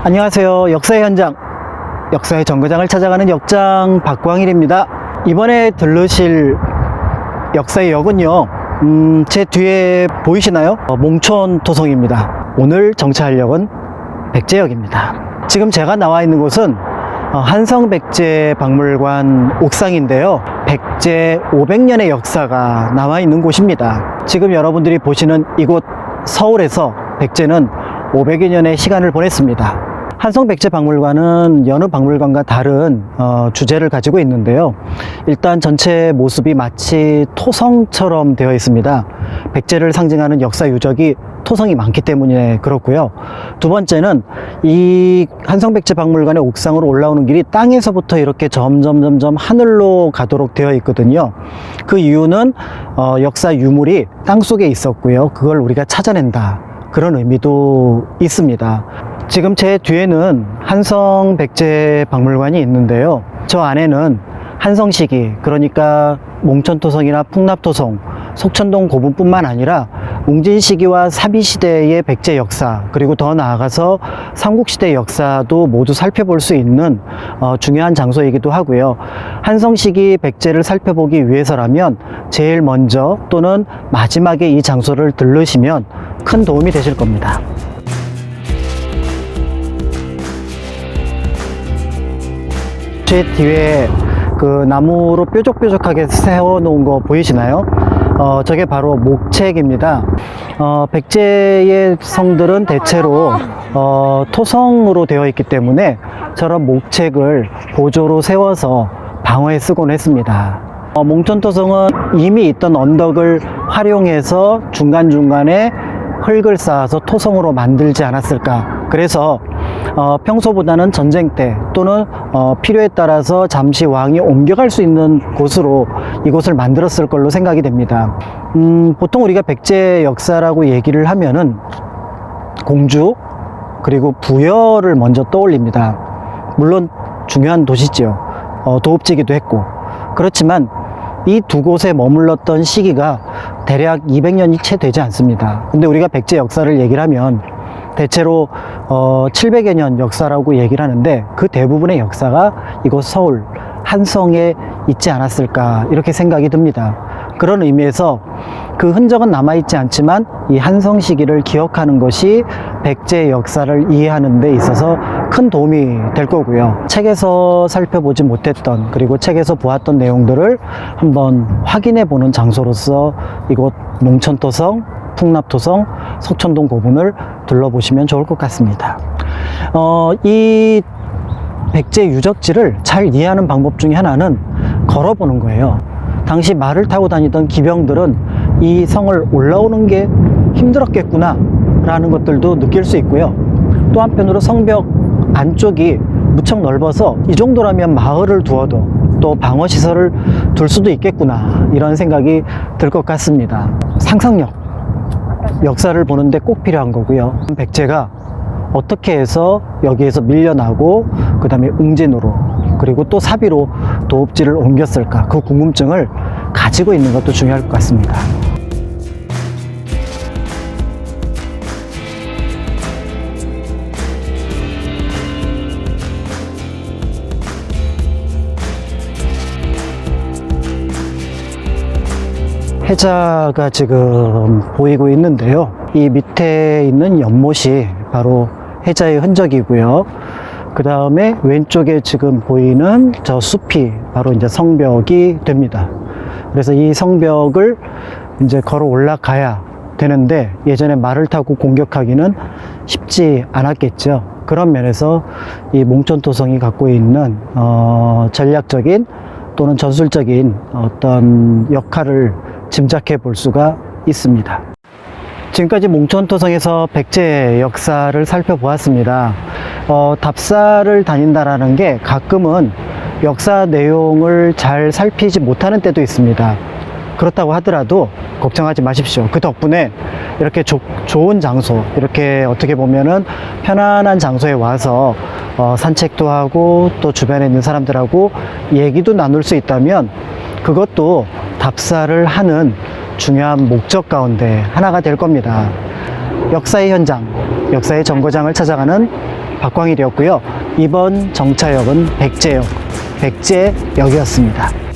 안녕하세요. 역사의 현장, 역사의 정거장을 찾아가는 역장 박광일입니다. 이번에 들르실 역사의 역은요, 제 뒤에 보이시나요? 몽촌 토성입니다. 오늘 정차할 역은 백제역입니다. 지금 제가 나와 있는 곳은 한성백제박물관 옥상인데요, 백제 500년의 역사가 나와 있는 곳입니다. 지금 여러분들이 보시는 이곳 서울에서 백제는 500여 년의 시간을 보냈습니다. 한성백제박물관은 여느 박물관과 다른 주제를 가지고 있는데요, 일단 전체 모습이 마치 토성처럼 되어 있습니다. 백제를 상징하는 역사 유적이 토성이 많기 때문에 그렇고요. 두 번째는 이 한성백제박물관의 옥상으로 올라오는 길이 땅에서부터 이렇게 점점 하늘로 가도록 되어 있거든요. 그 이유는 역사 유물이 땅속에 있었고요, 그걸 우리가 찾아낸다, 그런 의미도 있습니다. 지금 제 뒤에는 한성백제박물관이 있는데요, 저 안에는 한성시기, 그러니까 몽촌토성이나 풍납토성, 속천동 고분뿐만 아니라 웅진시기와 사비시대의 백제 역사, 그리고 더 나아가서 삼국시대 역사도 모두 살펴볼 수 있는 중요한 장소이기도 하고요. 한성시기 백제를 살펴보기 위해서라면 제일 먼저 또는 마지막에 이 장소를 들르시면 큰 도움이 되실 겁니다. 제 뒤에 그 나무로 뾰족뾰족하게 세워놓은 거 보이시나요? 저게 바로 목책입니다. 백제의 성들은 대체로 토성으로 되어 있기 때문에 저런 목책을 보조로 세워서 방어에 쓰곤 했습니다. 몽촌토성은 이미 있던 언덕을 활용해서 중간중간에 흙을 쌓아서 토성으로 만들지 않았을까. 그래서 평소보다는 전쟁 때 또는 필요에 따라서 잠시 왕이 옮겨갈 수 있는 곳으로 이곳을 만들었을 걸로 생각이 됩니다. 보통 우리가 백제 역사라고 얘기를 하면은 공주 그리고 부여를 먼저 떠올립니다. 물론 중요한 도시지요. 도읍지기도 했고. 그렇지만 이 두 곳에 머물렀던 시기가 대략 200년이 채 되지 않습니다. 근데 우리가 백제 역사를 얘기를 하면 대체로 700여 년 역사라고 얘기를 하는데, 그 대부분의 역사가 이곳 서울 한성에 있지 않았을까, 이렇게 생각이 듭니다. 그런 의미에서 그 흔적은 남아있지 않지만 이 한성 시기를 기억하는 것이 백제 역사를 이해하는 데 있어서 큰 도움이 될 거고요. 책에서 살펴보지 못했던, 그리고 책에서 보았던 내용들을 한번 확인해 보는 장소로서 이곳 몽촌토성, 풍납토성, 속천동 고분을 둘러보시면 좋을 것 같습니다. 이 백제 유적지를 잘 이해하는 방법 중에 하나는 걸어보는 거예요. 당시 말을 타고 다니던 기병들은 이 성을 올라오는 게 힘들었겠구나 라는 것들도 느낄 수 있고요. 또 한편으로 성벽 안쪽이 무척 넓어서 이 정도라면 마을을 두어도 또 방어시설을 둘 수도 있겠구나, 이런 생각이 들 것 같습니다. 상상력, 역사를 보는데 꼭 필요한 거고요. 백제가 어떻게 해서 여기에서 밀려나고 그 다음에 웅진으로 그리고 또 사비로 도읍지를 옮겼을까, 그 궁금증을 가지고 있는 것도 중요할 것 같습니다. 해자가 지금 보이고 있는데요, 이 밑에 있는 연못이 바로 해자의 흔적이고요. 그 다음에 왼쪽에 지금 보이는 저 숲이 바로 이제 성벽이 됩니다. 그래서 이 성벽을 이제 걸어 올라가야 되는데, 예전에 말을 타고 공격하기는 쉽지 않았겠죠. 그런 면에서 이 몽촌토성이 갖고 있는 전략적인 또는 전술적인 어떤 역할을 짐작해 볼 수가 있습니다. 지금까지 몽촌토성에서 백제 역사를 살펴보았습니다. 답사를 다닌다라는 게 가끔은 역사 내용을 잘 살피지 못하는 때도 있습니다. 그렇다고 하더라도 걱정하지 마십시오. 그 덕분에 이렇게 좋은 장소, 이렇게 어떻게 보면은 편안한 장소에 와서 산책도 하고 또 주변에 있는 사람들하고 얘기도 나눌 수 있다면 그것도 답사를 하는 중요한 목적 가운데 하나가 될 겁니다. 역사의 현장, 역사의 정거장을 찾아가는 박광일이었고요. 이번 정차역은 백제역이었습니다.